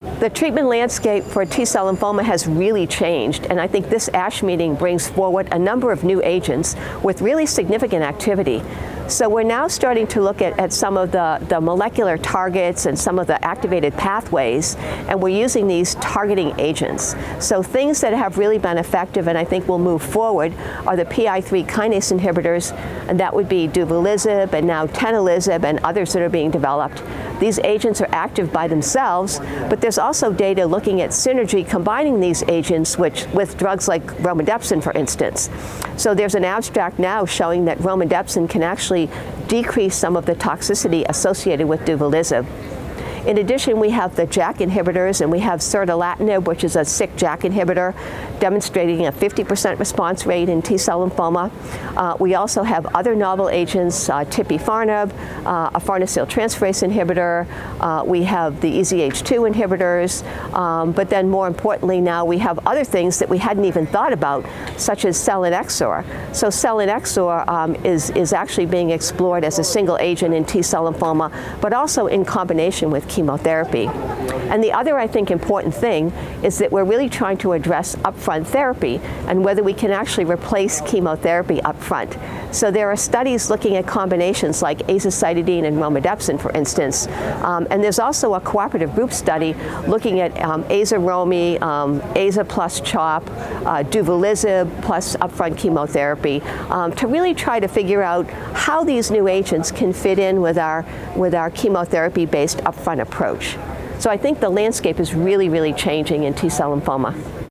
The treatment landscape for T-cell lymphoma has really changed, and I think this ASH meeting brings forward a number of new agents with really significant activity. So we're now starting to look at some of the molecular targets and some of the activated pathways, and we're using these targeting agents. So things that have really been effective and I think will move forward are the PI3 kinase inhibitors, and that would be Duvelisib and now Tenalisib and others that are being developed. These agents are active by themselves, but there's also data looking at synergy combining these agents with drugs like Romidepsin, for instance. So there's an abstract now showing that Romidepsin can actually decrease some of the toxicity associated with Duvelisib. In addition, we have the JAK inhibitors, and we have Seralutinib, which is a Syk JAK inhibitor, demonstrating a 50% response rate in T-cell lymphoma. We also have other novel agents, Tipifarnib, a farnesyltransferase inhibitor. We have the EZH2 inhibitors, but then more importantly now we have other things that we hadn't even thought about, such as Selinexor. So Selinexor is actually being explored as a single agent in T-cell lymphoma, but also in combination with chemotherapy. And the other, I think, important thing is that we're really trying to address upfront therapy and whether we can actually replace chemotherapy upfront. So there are studies looking at combinations like Azacitidine and Romidepsin, for instance. And there's also a cooperative group study looking at Aza-Romi, Aza plus CHOP, Duvelisib plus upfront chemotherapy to really try to figure out how these new agents can fit in with our chemotherapy-based upfront approach. So I think the landscape is really, really changing in T-cell lymphoma.